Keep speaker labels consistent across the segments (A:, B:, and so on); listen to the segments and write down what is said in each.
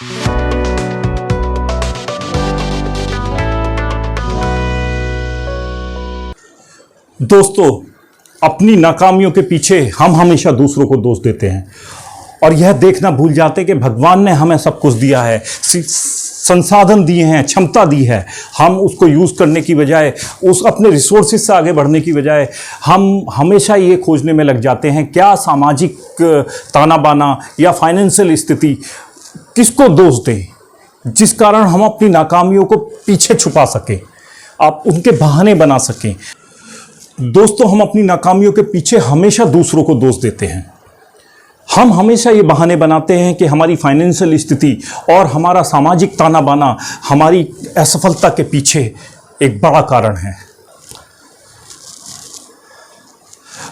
A: दोस्तों, अपनी नाकामियों के पीछे हम हमेशा दूसरों को दोष देते हैं और यह देखना भूल जाते हैं कि भगवान ने हमें सब कुछ दिया है, संसाधन दिए हैं, क्षमता दी है। हम उसको यूज़ करने की बजाय, उस अपने रिसोर्सेज से आगे बढ़ने की बजाय हम हमेशा ये खोजने में लग जाते हैं क्या सामाजिक ताना बाना या फाइनेंशियल स्थिति किसको दोष दें, जिस कारण हम अपनी नाकामियों को पीछे छुपा सकें, आप उनके बहाने बना सकें। दोस्तों, हम अपनी नाकामियों के पीछे हमेशा दूसरों को दोष देते हैं। हम हमेशा ये बहाने बनाते हैं कि हमारी फाइनेंशियल स्थिति और हमारा सामाजिक ताना बाना हमारी असफलता के पीछे एक बड़ा कारण है।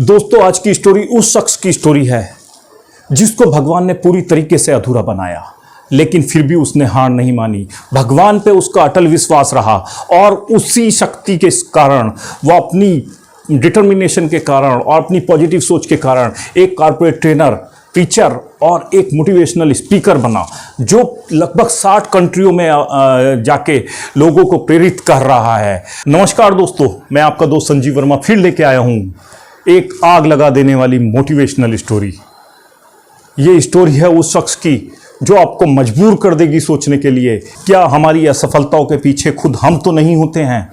A: दोस्तों, आज की स्टोरी उस शख्स की स्टोरी है जिसको भगवान ने पूरी तरीके से अधूरा बनाया, लेकिन फिर भी उसने हार नहीं मानी। भगवान पे उसका अटल विश्वास रहा और उसी शक्ति के कारण वह अपनी डिटर्मिनेशन के कारण और अपनी पॉजिटिव सोच के कारण एक कॉर्पोरेट ट्रेनर, टीचर और एक मोटिवेशनल स्पीकर बना, जो लगभग 60 कंट्रियों में जाके लोगों को प्रेरित कर रहा है। नमस्कार दोस्तों, मैं आपका दोस्त संजीव वर्मा फिर लेके आया हूँ एक आग लगा देने वाली मोटिवेशनल स्टोरी। ये स्टोरी है उस शख्स की जो आपको मजबूर कर देगी सोचने के लिए, क्या हमारी असफलताओं के पीछे खुद हम तो नहीं होते हैं।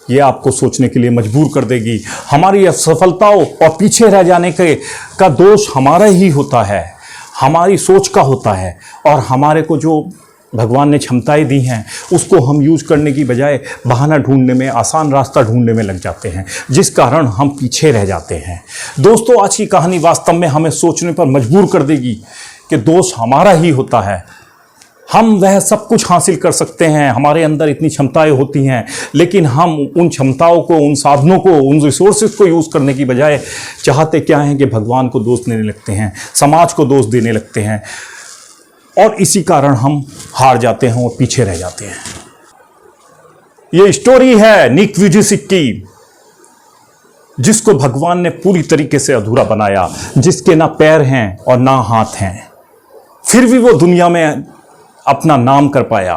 A: ये आपको सोचने के लिए मजबूर कर देगी। हमारी असफलताओं और पीछे रह जाने का दोष हमारा ही होता है, हमारी सोच का होता है, और हमारे को जो भगवान ने क्षमताएं दी हैं उसको हम यूज़ करने की बजाय बहाना ढूंढने में, आसान रास्ता ढूंढने में लग जाते हैं, जिस कारण हम पीछे रह जाते हैं। दोस्तों, आज की कहानी वास्तव में हमें सोचने पर मजबूर कर देगी कि दोष हमारा ही होता है। हम वह सब कुछ हासिल कर सकते हैं, हमारे अंदर इतनी क्षमताएं होती हैं, लेकिन हम उन क्षमताओं को, उन साधनों को, उन रिसोर्सेज को यूज़ करने की बजाय चाहते क्या हैं कि भगवान को दोष देने लगते हैं, समाज को दोष देने लगते हैं, और इसी कारण हम हार जाते हैं और पीछे रह जाते हैं। ये स्टोरी है निक वुजिसिक की, जिसको भगवान ने पूरी तरीके से अधूरा बनाया, जिसके ना पैर हैं और ना हाथ हैं, फिर भी वो दुनिया में अपना नाम कर पाया।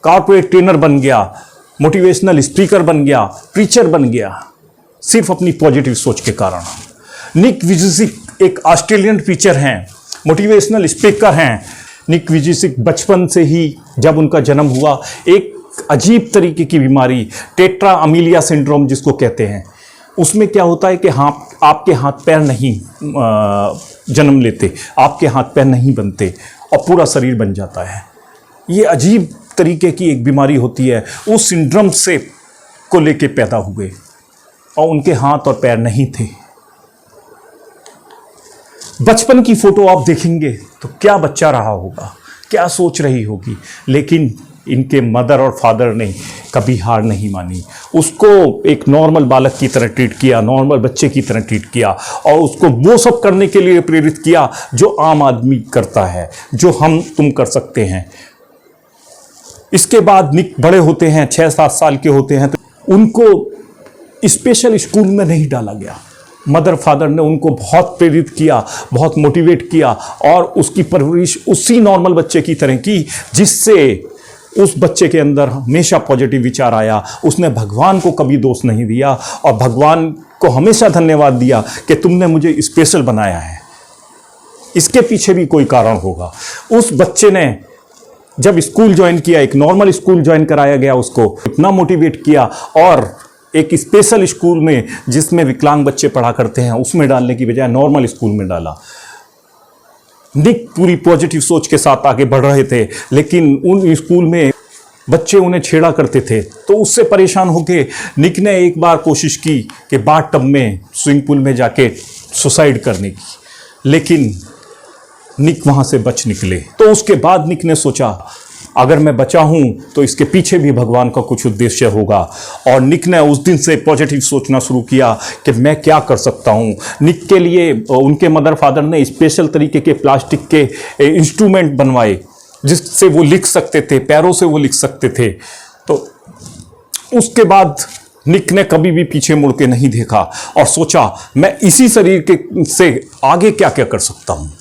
A: कॉर्पोरेट ट्रेनर बन गया, मोटिवेशनल स्पीकर बन गया, प्रीचर बन गया, सिर्फ अपनी पॉजिटिव सोच के कारण। निक वुजिसिक एक ऑस्ट्रेलियन प्रीचर हैं, मोटिवेशनल स्पीकर हैं। निक वुजिसिक बचपन से ही, जब उनका जन्म हुआ, एक अजीब तरीके की बीमारी, टेट्रा अमीलिया सिंड्रोम जिसको कहते हैं, उसमें क्या होता है कि हाँ, आपके हाथ पैर नहीं जन्म लेते, आपके हाथ पैर नहीं बनते और पूरा शरीर बन जाता है। ये अजीब तरीके की एक बीमारी होती है। उस सिंड्रोम से को लेके पैदा हुए और उनके हाथ और पैर नहीं थे। बचपन की फोटो आप देखेंगे तो क्या बच्चा रहा होगा, क्या सोच रही होगी, लेकिन इनके मदर और फादर ने कभी हार नहीं मानी। उसको एक नॉर्मल बालक की तरह ट्रीट किया, नॉर्मल बच्चे की तरह ट्रीट किया, और उसको वो सब करने के लिए प्रेरित किया जो आम आदमी करता है, जो हम तुम कर सकते हैं। इसके बाद निक बड़े होते हैं, 6-7 साल के होते हैं, तो उनको स्पेशल स्कूल में नहीं डाला गया। मदर फादर ने उनको बहुत प्रेरित किया, बहुत मोटिवेट किया, और उसकी परवरिश उसी नॉर्मल बच्चे की तरह की जिससे उस बच्चे के अंदर हमेशा पॉजिटिव विचार आया। उसने भगवान को कभी दोष नहीं दिया और भगवान को हमेशा धन्यवाद दिया कि तुमने मुझे स्पेशल बनाया है। इसके पीछे भी कोई कारण होगा। उस बच्चे ने जब स्कूल ज्वाइन किया, एक नॉर्मल स्कूल ज्वाइन कराया गया, उसको इतना मोटिवेट किया और एक स्पेशल स्कूल में जिसमें विकलांग बच्चे पढ़ा करते हैं उसमें डालने की बजाय नॉर्मल स्कूल में डाला। निक पूरी पॉजिटिव सोच के साथ आगे बढ़ रहे थे, लेकिन उन स्कूल में बच्चे उन्हें छेड़ा करते थे, तो उससे परेशान होकर निक ने एक बार कोशिश की कि बाथ टब में, स्विमिंग पूल में जाके सुसाइड करने की, लेकिन निक वहाँ से बच निकले। तो उसके बाद निक ने सोचा अगर मैं बचा हूँ तो इसके पीछे भी भगवान का कुछ उद्देश्य होगा, और निक ने उस दिन से पॉजिटिव सोचना शुरू किया कि मैं क्या कर सकता हूँ। निक के लिए उनके मदर फादर ने स्पेशल तरीके के प्लास्टिक के इंस्ट्रूमेंट बनवाए जिससे वो लिख सकते थे, पैरों से वो लिख सकते थे। तो उसके बाद निक ने कभी भी पीछे मुड़ के नहीं देखा और सोचा मैं इसी शरीर के से आगे क्या क्या कर सकता हूँ।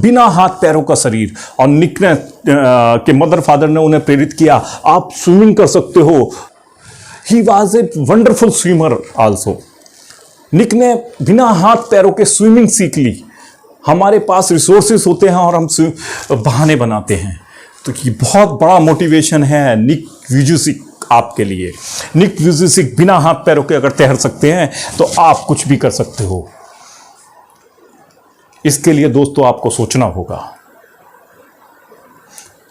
A: बिना हाथ पैरों का शरीर। और निक ने के मदर फादर ने उन्हें प्रेरित किया, आप स्विमिंग कर सकते हो। He was a wonderful swimmer also. Nick ने बिना हाथ पैरों के स्विमिंग सीख ली। हमारे पास रिसोर्सेस होते हैं और हम बहाने बनाते हैं। तो ये बहुत बड़ा मोटिवेशन है निक वुजसिक आपके लिए। निक वुजसिक बिना हाथ पैरों के अगर तैर सकते हैं तो आप कुछ भी कर सकते हो। इसके लिए दोस्तों आपको सोचना होगा।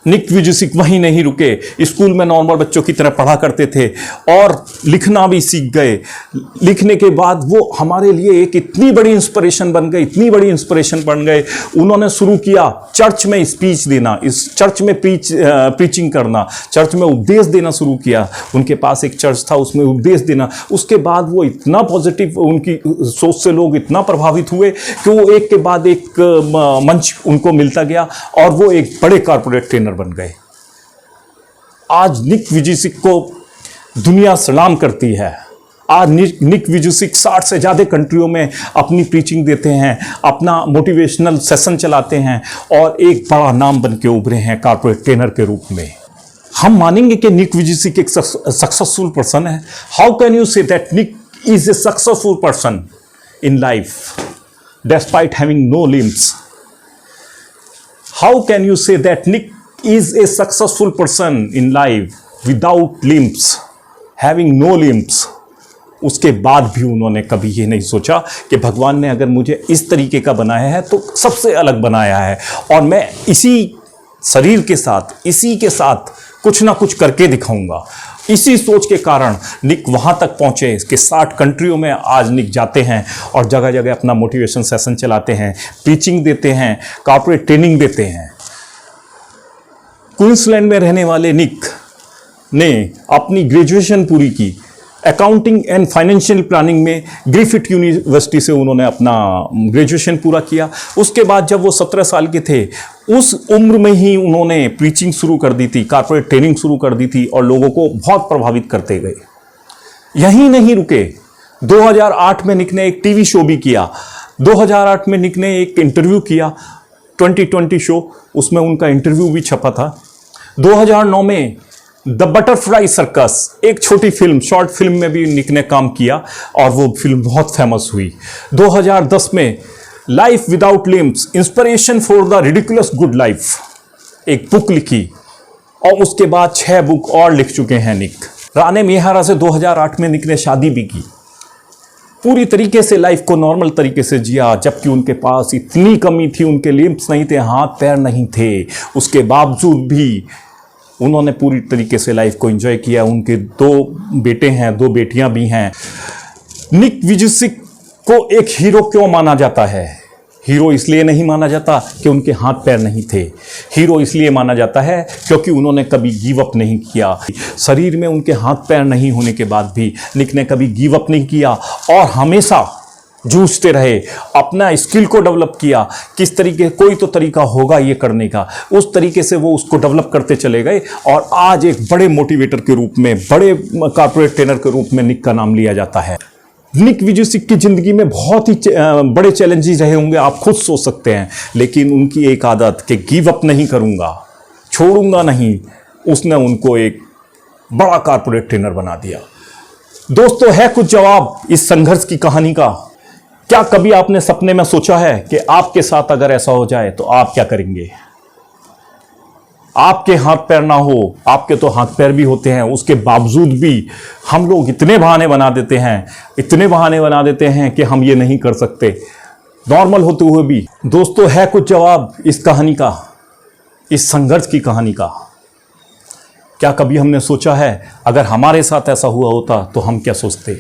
A: निक वुजसिक वहीं नहीं रुके, स्कूल में नॉर्मल बच्चों की तरह पढ़ा करते थे और लिखना भी सीख गए। लिखने के बाद वो हमारे लिए एक इतनी बड़ी इंस्पिरेशन बन गए, इतनी बड़ी इंस्पिरेशन बन गए। उन्होंने शुरू किया चर्च में स्पीच देना, इस चर्च में प्रीचिंग करना, चर्च में उपदेश देना शुरू किया। उनके पास एक चर्च था, उसमें उपदेश देना। उसके बाद वो इतना पॉजिटिव, उनकी सोच से लोग इतना प्रभावित हुए कि वो एक के बाद एक मंच उनको मिलता गया और वो एक बड़े कॉर्पोरेट ट्रेनर बन गए। आज निक वुजसिक को दुनिया सलाम करती है। आज निक वुजसिक 60 से ज़्यादा कंट्रियों में अपनी प्रीचिंग देते हैं, अपना मोटिवेशनल सेशन चलाते हैं और एक बड़ा नाम बन के उभरे हैं कॉर्पोरेट ट्रेनर के रूप में। हम मानेंगे कि निक वुजसिक एक सक्सेसफुल पर्सन है। How can you say that Nick is a successful person in life despite having no limbs? How can you say that Nick is a successful person in life without limbs, having no limbs? उसके बाद भी उन्होंने कभी ये नहीं सोचा कि भगवान ने अगर मुझे इस तरीके का बनाया है तो सबसे अलग बनाया है और मैं इसी शरीर के साथ, इसी के साथ कुछ ना कुछ करके दिखाऊंगा। इसी सोच के कारण निक वहाँ तक पहुँचे कि 60 कंट्रियों में आज निक जाते हैं और जगह जगह अपना मोटिवेशन सेशन चलाते हैं, प्रीचिंग देते हैं, कॉर्पोरेट ट्रेनिंग देते हैं। क्वींसलैंड में रहने वाले निक ने अपनी ग्रेजुएशन पूरी की अकाउंटिंग एंड फाइनेंशियल प्लानिंग में। ग्रिफिथ यूनिवर्सिटी से उन्होंने अपना ग्रेजुएशन पूरा किया। उसके बाद जब वो 17 साल के थे, उस उम्र में ही उन्होंने प्रीचिंग शुरू कर दी थी, कॉर्पोरेट ट्रेनिंग शुरू कर दी थी और लोगों को बहुत प्रभावित करते गए। यहीं नहीं रुके, 2008 में निक ने एक टीवी शो भी किया। 2008 में निक ने एक इंटरव्यू किया, 2020 शो, उसमें उनका इंटरव्यू भी छपा था। 2009 में द बटरफ्लाई सर्कस, एक छोटी फिल्म, शॉर्ट फिल्म में भी निक ने काम किया और वो फिल्म बहुत फेमस हुई। 2010 में life without limbs, inspiration for the ridiculous good life, एक बुक लिखी और उसके बाद 6 बुक और लिख चुके हैं निक। राणे मिहारा से 2008 में निक ने शादी भी की। पूरी तरीके से लाइफ को नॉर्मल तरीके से जिया, जबकि उनके पास इतनी कमी थी, उनके लिम्स नहीं थे, हाथ पैर नहीं थे। उसके बावजूद भी उन्होंने पूरी तरीके से लाइफ को एंजॉय किया। उनके 2 बेटे हैं, 2 बेटियां भी हैं। निक वुजसिक को एक हीरो क्यों माना जाता है? हीरो इसलिए नहीं माना जाता कि उनके हाथ पैर नहीं थे। हीरो इसलिए माना जाता है क्योंकि उन्होंने कभी गिव अप नहीं किया। शरीर में उनके हाथ पैर नहीं होने के बाद भी निक ने कभी गिव अप नहीं किया और हमेशा जूझते रहे, अपना स्किल को डेवलप किया। किस तरीके, कोई तो तरीका होगा ये करने का, उस तरीके से वो उसको डेवलप करते चले गए और आज एक बड़े मोटिवेटर के रूप में, बड़े कॉर्पोरेट ट्रेनर के रूप में निक का नाम लिया जाता है। निक वुजसिक की ज़िंदगी में बहुत ही बड़े चैलेंजेस रहे होंगे, आप खुद सोच सकते हैं, लेकिन उनकी एक आदत कि गिव अप नहीं करूँगा, छोड़ूंगा नहीं, उसने उनको एक बड़ा कॉर्पोरेट ट्रेनर बना दिया। दोस्तों, है कुछ जवाब इस संघर्ष की कहानी का? क्या कभी आपने सपने में सोचा है कि आपके साथ अगर ऐसा हो जाए तो आप क्या करेंगे? आपके हाथ पैर ना हो, आपके तो हाथ पैर भी होते हैं, उसके बावजूद भी हम लोग इतने बहाने बना देते हैं, इतने बहाने बना देते हैं कि हम ये नहीं कर सकते, नॉर्मल होते हुए भी। दोस्तों, है कुछ जवाब इस कहानी का, इस संघर्ष की कहानी का? क्या कभी हमने सोचा है अगर हमारे साथ ऐसा हुआ होता तो हम क्या सोचते?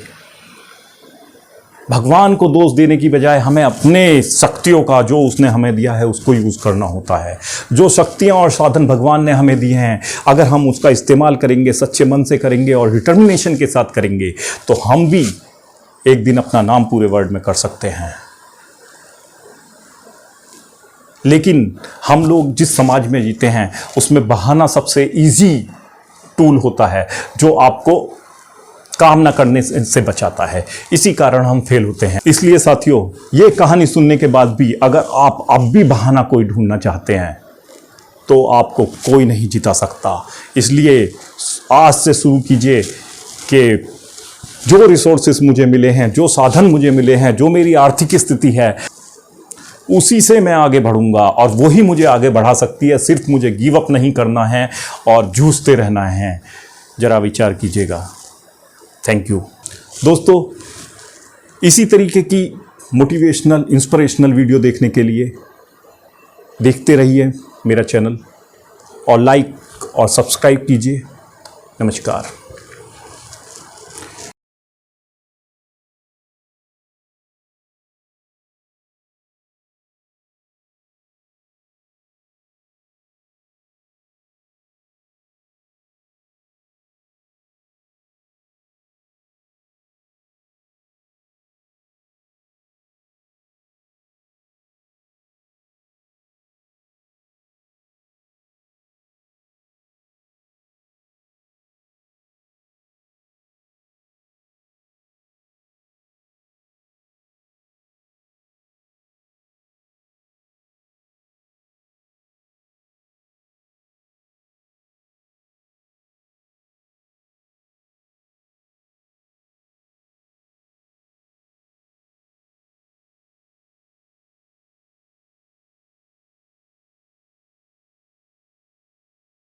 A: भगवान को दोष देने की बजाय हमें अपने शक्तियों का, जो उसने हमें दिया है, उसको यूज़ करना होता है। जो शक्तियाँ और साधन भगवान ने हमें दिए हैं, अगर हम उसका इस्तेमाल करेंगे, सच्चे मन से करेंगे और डिटर्मिनेशन के साथ करेंगे, तो हम भी एक दिन अपना नाम पूरे वर्ल्ड में कर सकते हैं। लेकिन हम लोग जिस समाज में जीते हैं, उसमें बहाना सबसे ईजी टूल होता है, जो आपको काम ना करने से बचाता है। इसी कारण हम फेल होते हैं। इसलिए साथियों, ये कहानी सुनने के बाद भी अगर आप अब भी बहाना कोई ढूंढना चाहते हैं तो आपको कोई नहीं जिता सकता। इसलिए आज से शुरू कीजिए कि जो रिसोर्सेस मुझे मिले हैं, जो साधन मुझे मिले हैं, जो मेरी आर्थिक स्थिति है, उसी से मैं आगे बढ़ूंगा और वही मुझे आगे बढ़ा सकती है। सिर्फ मुझे गिव अप नहीं करना है और जूझते रहना है। ज़रा विचार कीजिएगा। थैंक यू दोस्तों। इसी तरीके की मोटिवेशनल, इंस्पिरेशनल वीडियो देखने के लिए देखते रहिए मेरा चैनल और लाइक और सब्सक्राइब कीजिए। नमस्कार।